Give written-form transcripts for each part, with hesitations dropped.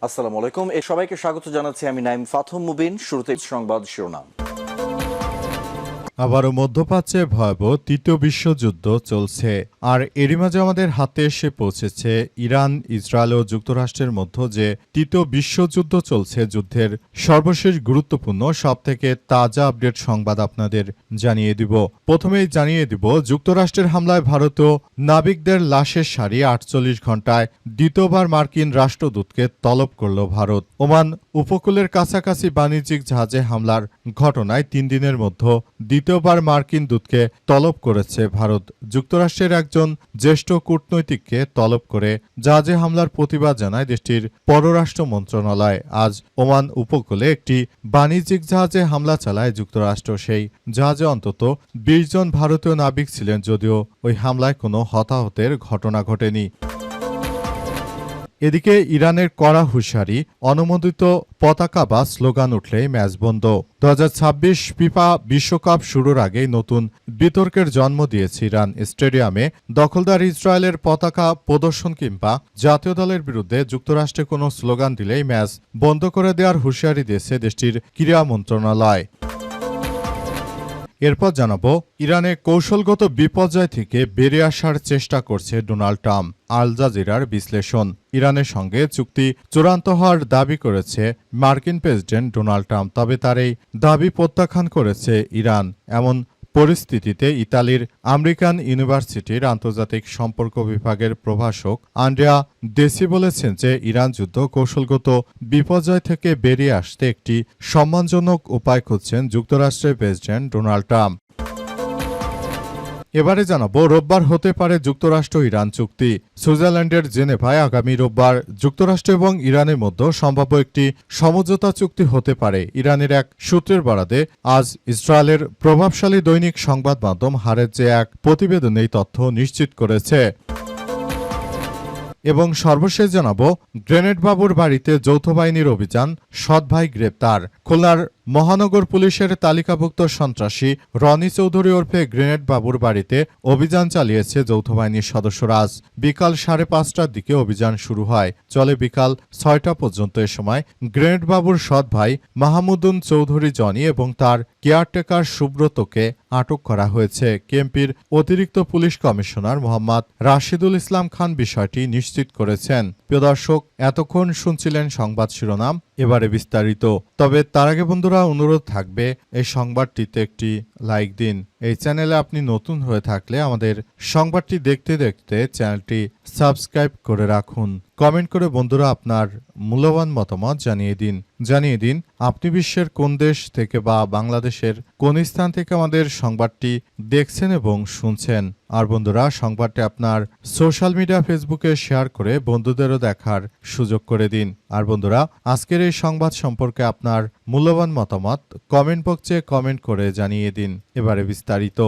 আসসালামু আলাইকুম। সবাইকে স্বাগত জানাচ্ছি আমি নাইম ফাথম মুবিন। শুরুতে সংবাদ শিরোনাম। আবারও মধ্যপ্রাচ্যে ভয়াবহ তৃতীয় বিশ্বযুদ্ধ চলছে, আর এরই মাঝে আমাদের হাতে এসে পৌঁছেছে ইরান, ইসরায়েল ও যুক্তরাষ্ট্রের মধ্যে যে তৃতীয় বিশ্বযুদ্ধ চলছে, যুদ্ধের সর্বশেষ গুরুত্বপূর্ণ সবথেকে তাজা আপডেট সংবাদ আপনাদের জানিয়ে দিব। প্রথমেই জানিয়ে দিব, যুক্তরাষ্ট্রের হামলায় ভারতীয় নাবিকদের লাশের সারি ৪৮ ঘণ্টায় দ্বিতীয়বার মার্কিন রাষ্ট্রদূতকে তলব করল ভারত। ওমান উপকূলের কাছাকাছি বাণিজ্যিক জাহাজে হামলার ঘটনায় ৩ দিনের মধ্যে দ্বিতীয়বার মার্কিন দূতকে তলব করেছে ভারত। যুক্তরাষ্ট্রের একজন জ্যেষ্ঠ কূটনৈতিককে তলব করে জাহাজে হামলার প্রতিবাদ জানায় দেশটির পররাষ্ট্র মন্ত্রণালয়। আজ ওমান উপকূলে একটি বাণিজ্যিক জাহাজে হামলা চালায় যুক্তরাষ্ট্র। সেই জাহাজে অন্তত ২০ জন ভারতীয় নাবিক ছিলেন, যদিও ওই হামলায় কোনো হতাহতের ঘটনা ঘটেনি। এদিকে ইরানের কড়া হুঁশিয়ারি, অনুমোদিত পতাকা বা স্লোগান উঠলেই ম্যাচ বন্ধ। ২০২৬ ফিফা বিশ্বকাপ শুরুর আগেই নতুন বিতর্কের জন্ম দিয়েছে ইরান। স্টেডিয়ামে দখলদার ইসরায়েলের পতাকা প্রদর্শন কিংবা জাতীয় দলের বিরুদ্ধে যুক্তরাষ্ট্রে কোনো স্লোগান দিলেই ম্যাচ বন্ধ করে দেওয়ার হুঁশিয়ারি দিয়েছে দেশটির ক্রীড়া মন্ত্রণালয়। এরপর জানাবো, ইরানে কৌশলগত বিপর্যয় থেকে বেরিয়ে আসার চেষ্টা করছে ডোনাল্ড ট্রাম্প। আল জাজিরার বিশ্লেষণ। ইরানের সঙ্গে চুক্তি চূড়ান্ত হওয়ার দাবি করেছে মার্কিন প্রেসিডেন্ট ডোনাল্ড ট্রাম্প, তবে তার এই দাবি প্রত্যাখ্যান করেছে ইরান। এমন পরিস্থিতিতে ইতালির আমেরিকান ইউনিভার্সিটির আন্তর্জাতিক সম্পর্ক বিভাগের প্রভাষক আন্দ্রেয়া দেসি বলেছেন যে ইরান যুদ্ধ কৌশলগত বিপর্যয় থেকে বেরিয়ে আসতে একটি সম্মানজনক উপায় খুঁজছেন যুক্তরাষ্ট্রের প্রেসিডেন্ট ডোনাল্ড ট্রাম্প। এবারে জানাবো, রোববার হতে পারে যুক্তরাষ্ট্র ইরান চুক্তি। সুইজারল্যান্ডের জেনেভায় আগামী রোববার যুক্তরাষ্ট্র এবং ইরানের মধ্যে সম্ভাব্য একটি সমঝোতা চুক্তি হতে পারে। ইরানের এক সূত্রের বরাতে আজ ইসরায়েলের প্রভাবশালী দৈনিক সংবাদ মাধ্যম হারেজে এক প্রতিবেদনে এই তথ্য নিশ্চিত করেছে। এবং সর্বশেষ জানাবো, গ্রেনেড বাবুর বাড়িতে যৌথ বাহিনীর অভিযান, সৎ ভাই গ্রেপ্তার। খুলনার মহানগর পুলিশের তালিকাভুক্ত সন্ত্রাসী রনি চৌধুরী ওরফে গ্রেনেড বাবুর বাড়িতে অভিযান চালিয়েছে যৌথ বাহিনীর সদস্যরা। আজ বিকাল ৫:৩০টার দিকে অভিযান শুরু হয়, চলে বিকাল ৬টা পর্যন্ত। এ সময় গ্রেনেড বাবুর সৎ ভাই মাহমুদুন চৌধুরী জনি এবং তার কেয়ারটেকার সুব্রতকে আটক করা হয়েছে। কেএমপির অতিরিক্ত পুলিশ কমিশনার মোহাম্মদ রাশিদুল ইসলাম খান বিষয়টি নিশ্চিত করেছেন। প্রিয় দর্শক, এতক্ষণ শুনছিলেন সংবাদ শিরোনাম, এবারে বিস্তারিত। তবে তার আগে বন্ধুরা, অনুরোধ থাকবে এই সংবাদটিতে একটি লাইক দিন। এই চ্যানেলে আপনি নতুন হয়ে থাকলে আমাদের সংবাদটি দেখতে দেখতে চ্যানেলটি সাবস্ক্রাইব করে রাখুন। কমেন্ট করে বন্ধুরা আপনার মূল্যবান মতামত জানিয়ে দিন আপনি বিশ্বের কোন দেশ থেকে বা বাংলাদেশের কোন স্থান থেকে আমাদের সংবাদটি দেখছেন এবং শুনছেন। আর বন্ধুরা, সংবাদটি আপনার সোশ্যাল মিডিয়া ফেসবুকে শেয়ার করে বন্ধুদেরও দেখার সুযোগ করে দিন। আর বন্ধুরা, আজকের এই সংবাদ সম্পর্কে আপনার মূল্যবান মতামত কমেন্ট বক্সে কমেন্ট করে জানিয়ে দিন। এবারে বিস্তারিত।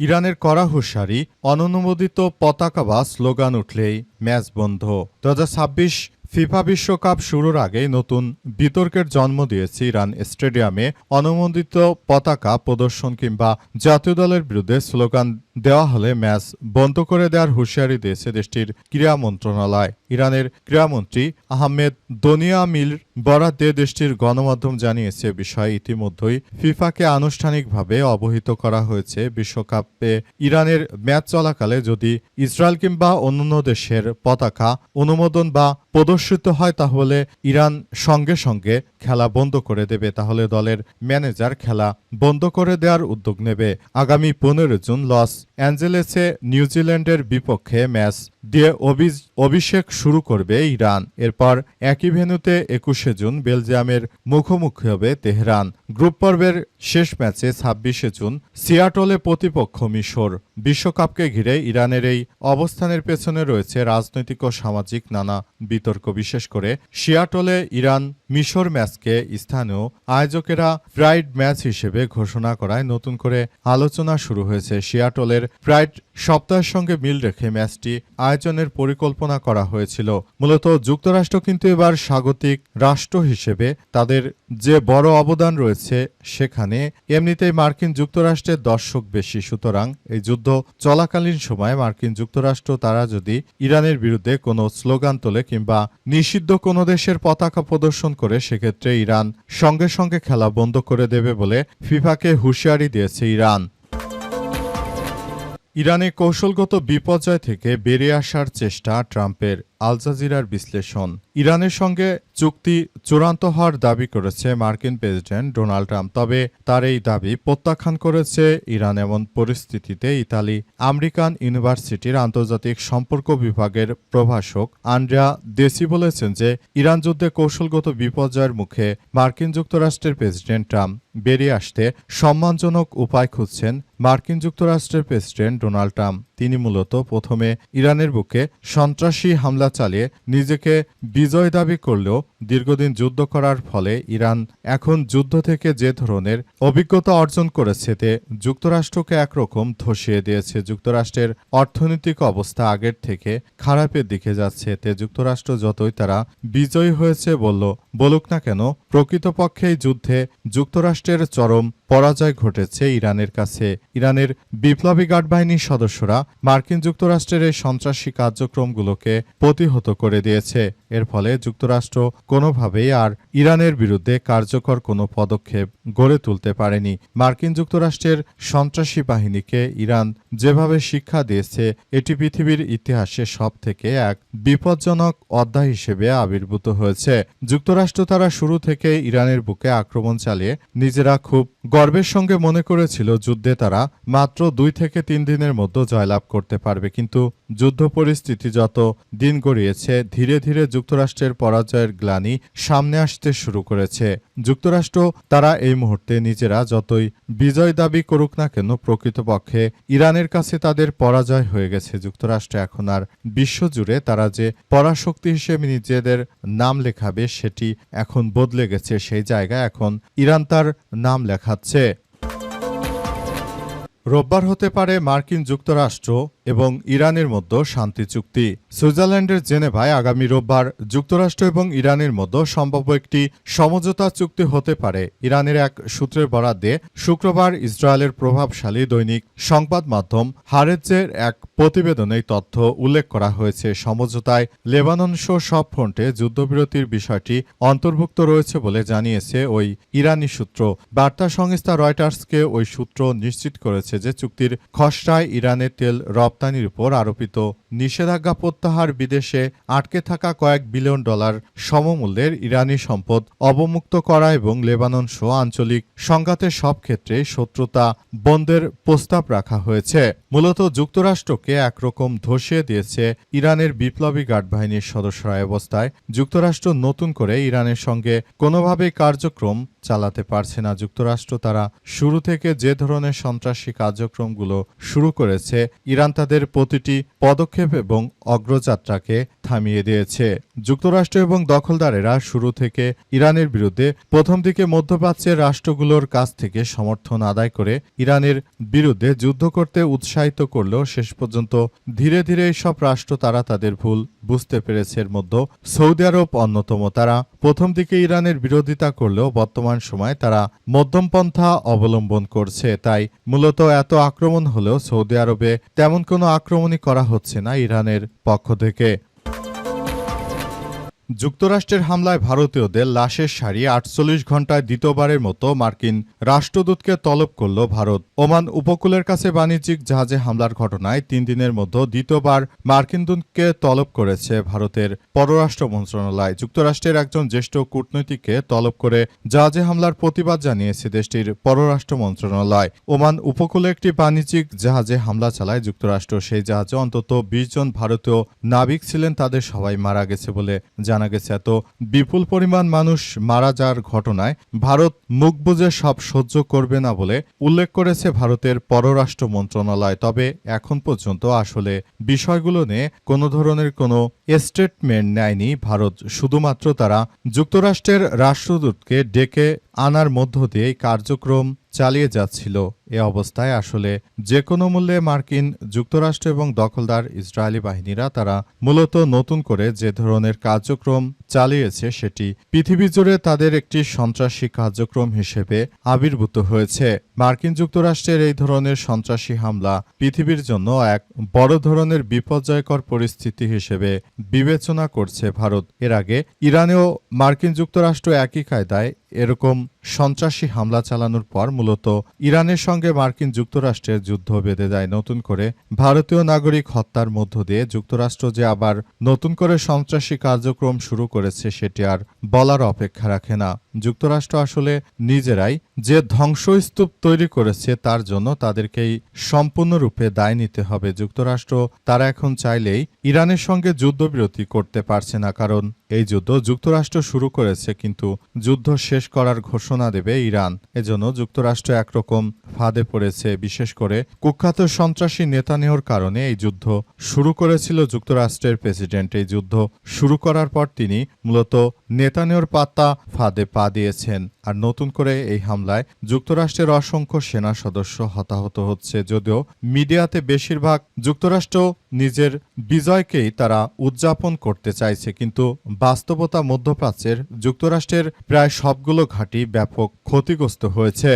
ইরানের কড়া হুঁশিয়ারি, অননুমোদিত পতাকা বা স্লোগান উঠলেই ম্যাচ বন্ধ। ২০২৬ ফিফা বিশ্বকাপ শুরুর আগেই নতুন বিতর্কের জন্ম দিয়েছে ইরান। স্টেডিয়ামে অনুমোদিত পতাকা প্রদর্শন কিংবা জাতীয় দলের বিরুদ্ধে স্লোগান দেওয়া হলে ম্যাচ বন্ধ করে দেওয়ার হুঁশিয়ারি দিয়েছে দেশটির ক্রীড়া মন্ত্রণালয়। ইরানের ক্রীড়ামন্ত্রী আহমেদ দনিয়ামির বরাত দিয়ে দেশটির গণমাধ্যম জানিয়েছে বিষয়ে ইতিমধ্যেই ফিফাকে আনুষ্ঠানিকভাবে অবহিত করা হয়েছে। বিশ্বকাপে ইরানের ম্যাচ চলাকালে যদি ইসরায়েল কিংবা অন্যান্য দেশের পতাকা অনুমোদন বা প্রদর্শিত হয়, তাহলে ইরান সঙ্গে সঙ্গে খেলা বন্ধ করে দেবে। তাহলে দলের ম্যানেজার খেলা বন্ধ করে দেওয়ার উদ্যোগ নেবে। আগামী ১৫ জুন লস অ্যাঞ্জেলেসে নিউজিল্যান্ডের বিপক্ষে ম্যাচ দিয়ে অভিষেক শুরু করবে ইরান। এরপর একই ভেন্যুতে ২১ জুন বেলজিয়ামের মুখোমুখি হবে তেহরান। গ্রুপ পর্বের শেষ ম্যাচে ২৬ জুন সিয়াটলে প্রতিপক্ষ মিশর। বিশ্বকাপকে ঘিরে ইরানের এই অবস্থানের পেছনে রয়েছে রাজনৈতিক ও সামাজিক নানা বিতর্ক। বিশেষ করে সিয়াটলে ইরান মিশর ম্যাচকে স্থানীয় আয়োজকেরা প্রাইড ম্যাচ হিসেবে ঘোষণা করায় নতুন করে আলোচনা শুরু হয়েছে। সিয়াটলের প্রাইড সপ্তাহের সঙ্গে মিল রেখে ম্যাচটি আয়োজনের পরিকল্পনা করা হয়েছিল। মূলত যুক্তরাষ্ট্র কিন্তু এবার স্বাগতিক রাষ্ট্র হিসেবে তাদের যে বড় অবদান রয়েছে সেখানে এমনিতেই মার্কিন যুক্তরাষ্ট্রের দর্শক বেশি। সুতরাং এই যুদ্ধ চলাকালীন সময়ে মার্কিন যুক্তরাষ্ট্র তারা যদি ইরানের বিরুদ্ধে কোনো স্লোগান তোলে কিংবা নিষিদ্ধ কোনো দেশের পতাকা প্রদর্শন করে সেক্ষেত্রে ইরান সঙ্গে সঙ্গে খেলা বন্ধ করে দেবে বলে ফিফাকে হুঁশিয়ারি দিয়েছে ইরান। ইরানে কৌশলগত বিপর্যয় থেকে বেরিয়ে আসার চেষ্টা ট্রাম্পের, আল জাজিরার বিশ্লেষণ। ইরানের সঙ্গে চুক্তি চূড়ান্ত হওয়ার দাবি করেছে মার্কিন প্রেসিডেন্ট ডোনাল্ড ট্রাম্প। তবে তার এই দাবি প্রত্যাখ্যান করেছে ইরান। এমন পরিস্থিতিতে ইতালি আমেরিকান ইউনিভার্সিটির আন্তর্জাতিক সম্পর্ক বিভাগের প্রভাষক আন্দ্রেয়া দেসি বলেছেন যে ইরান যুদ্ধে কৌশলগত বিপর্যয়ের মুখে মার্কিন যুক্তরাষ্ট্রের প্রেসিডেন্ট ট্রাম্প বেরিয়ে আসতে সম্মানজনক উপায় খুঁজছেন মার্কিন যুক্তরাষ্ট্রের প্রেসিডেন্ট ডোনাল্ড ট্রাম্প। তিনি মূলত প্রথমে ইরানের বুকে সন্ত্রাসী হামলা চালিয়ে নিজেকে বিজয় দাবি করলেও দীর্ঘদিন যুদ্ধ করার ফলে ইরান এখন যুদ্ধ থেকে যে ধরনের অভিজ্ঞতা অর্জন করেছে তে যুক্তরাষ্ট্রকে একরকম ধসিয়ে দিয়েছে। যুক্তরাষ্ট্রের অর্থনৈতিক অবস্থা আগের থেকে খারাপের দিকে যাচ্ছে। তে যুক্তরাষ্ট্র যতই তারা বিজয়ী হয়েছে বলুক না কেন, প্রকৃতপক্ষে এই যুদ্ধে যুক্তরাষ্ট্রের চরম পরাজয় ঘটেছে ইরানের কাছে। ইরানের বিপ্লবী গার্ড বাহিনীর সদস্যরা মার্কিন যুক্তরাষ্ট্রের এই সন্ত্রাসী কার্যক্রমগুলোকে প্রতিহত করে দিয়েছে। এর ফলে যুক্তরাষ্ট্র কোনোভাবেই আর ইরানের বিরুদ্ধে কার্যকর কোনো পদক্ষেপ গড়ে তুলতে পারেনি। মার্কিন যুক্তরাষ্ট্রের সন্ত্রাসী বাহিনীকে ইরান যেভাবে শিক্ষা দিয়েছে এটি পৃথিবীর ইতিহাসে সবথেকে এক বিপজ্জনক অধ্যায় হিসেবে আবির্ভূত হয়েছে। যুক্তরাষ্ট্র তারা শুরু থেকে ইরানের বুকে আক্রমণ চালিয়ে নিজেরা খুব গর্বের সঙ্গে মনে করেছিল যুদ্ধে তারা মাত্র 2 থেকে 3 দিনের মধ্যে জয়লাভ করতে পারবে। কিন্তু যুদ্ধ পরিস্থিতি যত দিন গড়িয়েছে ধীরে ধীরে যুক্তরাষ্ট্রের পরাজয়ের গ্লানি সামনে আসতে শুরু করেছে। যুক্তরাষ্ট্র তারা এই মুহূর্তে নিজেরা যতই বিজয় দাবি করুক না কেন, প্রকৃতপক্ষে ইরানের কাছে তাদের পরাজয় হয়ে গেছে। যুক্তরাষ্ট্র এখন আর বিশ্বজুড়ে তারা যে পরাশক্তি হিসেবে নিজেদের নাম লেখাবে সেটি এখন বদলে গেছে। সেই জায়গায় এখন ইরান তার নাম লেখাচ্ছে। রোববার হতে পারে মার্কিন যুক্তরাষ্ট্র এবং ইরানের মধ্যে শান্তি চুক্তি। সুইজারল্যান্ডের জেনেভায় আগামী রোববার যুক্তরাষ্ট্র এবং ইরানের মধ্যে সম্ভাব্য একটি সমঝোতা চুক্তি হতে পারে। ইরানের এক সূত্রের বরাদ্দে শুক্রবার ইসরায়েলের প্রভাবশালী দৈনিক সংবাদ মাধ্যম হারেজের এক প্রতিবেদনে এই তথ্য উল্লেখ করা হয়েছে। সমঝোতায় লেবানন সহ সব ফ্রন্টে যুদ্ধবিরতির বিষয়টি অন্তর্ভুক্ত রয়েছে বলে জানিয়েছে ওই ইরানি সূত্র। বার্তা সংস্থা রয়টার্সকে ওই সূত্র নিশ্চিত করেছে যে চুক্তির খসড়ায় ইরানের তেল রপ্তানির উপর আরোপিত নিষেধাজ্ঞা প্রত্যাহার, বিদেশে আটকে থাকা কয়েক বিলিয়ন ডলার সমমূল্যের ইরানি সম্পদ অবমুক্ত করা এবং লেবানন সহ আঞ্চলিক সংঘাতের সব ক্ষেত্রে শত্রুতা বন্ধের প্রস্তাব রাখা হয়েছে। মূলত যুক্তরাষ্ট্রকে একরকম ধসিয়ে দিয়েছে ইরানের বিপ্লবী গার্ড বাহিনীর সদস্যরা। অবস্থায় যুক্তরাষ্ট্র নতুন করে ইরানের সঙ্গে কোনোভাবেই কার্যক্রম চালাতে পারছে না। যুক্তরাষ্ট্র তারা শুরু থেকে যে ধরনের সন্ত্রাসী কার্যক্রমগুলো শুরু করেছে ইরান তাদের প্রতিটি পদক্ষেপ এবং অগ্রযাত্রাকে থামিয়ে দিয়েছে। যুক্তরাষ্ট্র এবং দখলদারেরা শুরু থেকে ইরানের বিরুদ্ধে প্রথম দিকে মধ্যপ্রাচ্যের রাষ্ট্রগুলোর কাছ থেকে সমর্থন আদায় করে ইরানের বিরুদ্ধে যুদ্ধ করতে উৎসাহিত করলেও শেষ পর্যন্ত ধীরে ধীরে এইসব রাষ্ট্র তারা তাদের ভুল বুঝতে পেরেছে। এর মধ্যে সৌদি আরব অন্যতম। তারা প্রথম দিকে ইরানের বিরোধিতা করলেও বর্তমান সময়ে তারা মধ্যমপন্থা অবলম্বন করছে। তাই মূলত এত আক্রমণ হলেও সৌদি আরবে তেমন কোনো আক্রমণই করা হচ্ছে না ইরানের পক্ষ থেকে। যুক্তরাষ্ট্রের হামলায় ভারতীয়দের লাশের সারি 48 ঘণ্টায় দ্বিতীয়বারের মতো মার্কিন রাষ্ট্রদূতকে তলব করল ভারত। ওমান উপকূলের কাছে বাণিজ্যিক জাহাজে হামলার ঘটনায় 3 দিনের মধ্যে দ্বিতীয়বার মার্কিন দূতকে তলব করেছে ভারতের পররাষ্ট্র মন্ত্রণালয়। যুক্তরাষ্ট্রের একজন জ্যেষ্ঠ কূটনীতিককে তলব করে জাহাজে হামলার প্রতিবাদ জানিয়েছে দেশটির পররাষ্ট্র মন্ত্রণালয়। ওমান উপকূলে একটি বাণিজ্যিক জাহাজে হামলা চালায় যুক্তরাষ্ট্র। সেই জাহাজে অন্তত 20 জন ভারতীয় নাবিক ছিলেন, তাদের সবাই মারা গেছে বলে জানা গেছে। এত বিপুল পরিমাণ মানুষ মারা যাওয়ার ঘটনায় ভারত মুখ বুজে সব সহ্য করবে না বলে উল্লেখ করেছে ভারতের পররাষ্ট্র মন্ত্রণালয়। তবে এখন পর্যন্ত আসলে বিষয়গুলো নিয়ে কোনো ধরনের কোনো স্টেটমেন্ট নেয়নি ভারত। শুধুমাত্র তারা যুক্তরাষ্ট্রের রাষ্ট্রদূতকে ডেকে আনার মধ্য দিয়ে কার্যক্রম চালিয়ে যাচ্ছিল। এ অবস্থায় আসলে যে কোনো মূল্যে মার্কিন যুক্তরাষ্ট্র এবং দখলদার ইসরায়েলি বাহিনীরা তারা মূলত নতুন করে যে ধরনের কার্যক্রম চালিয়েছে সেটি পৃথিবী জুড়ে তাদের একটি সন্ত্রাসী কার্যক্রম হিসেবে আবির্ভূত হয়েছে। মার্কিন যুক্তরাষ্ট্রের এই ধরনের সন্ত্রাসী হামলা পৃথিবীর জন্য এক বড় ধরনের বিপর্যয়কর পরিস্থিতি হিসেবে বিবেচনা করছে ভারত। এর আগে ইরানেও মার্কিন যুক্তরাষ্ট্র একই কায়দায় এরকম সন্ত্রাসী হামলা চালানোর পর মূলত ইরানের সঙ্গে মার্কিন যুক্তরাষ্ট্রের যুদ্ধ বেঁধে যায়। নতুন করে ভারতীয় নাগরিক হত্যার মধ্য দিয়ে যুক্তরাষ্ট্র যে আবার নতুন করে সন্ত্রাসী কার্যক্রম শুরু করেছে সেটি আর বলার অপেক্ষা রাখে না। যুক্তরাষ্ট্র আসলে নিজেরাই যে ধ্বংসস্তূপ তৈরি করেছে তার জন্য তাদেরকেই সম্পূর্ণরূপে দায় নিতে হবে। যুক্তরাষ্ট্র তারা এখন চাইলেই ইরানের সঙ্গে যুদ্ধবিরতি করতে পারছে না, কারণ এই যুদ্ধ যুক্তরাষ্ট্র শুরু করেছে, কিন্তু যুদ্ধ শেষ করার ঘোষণা দেবে ইরান। এজন্য যুক্তরাষ্ট্র একরকম ফাঁদে পড়েছে। বিশেষ করে কুখ্যাত সন্ত্রাসী নেতানিয়াহুর কারণে এই যুদ্ধ শুরু করেছিল যুক্তরাষ্ট্রের প্রেসিডেন্ট। এই যুদ্ধ শুরু করার পর তিনি মূলত নেতানিয়াহুর পাতা ফাঁদে পা দিয়েছেন। আর নতুন করে এই হামলায় যুক্তরাষ্ট্রের অসংখ্য সেনা সদস্য হতাহত হচ্ছে। যদিও মিডিয়াতে বেশিরভাগ যুক্তরাষ্ট্র নিজের বিজয়কেই তারা উদযাপন করতে চাইছে, কিন্তু বাস্তবতা মধ্যপ্রাচ্যের যুক্তরাষ্ট্রের প্রায় সবগুলো ঘাঁটি ব্যাপক ক্ষতিগ্রস্ত হয়েছে।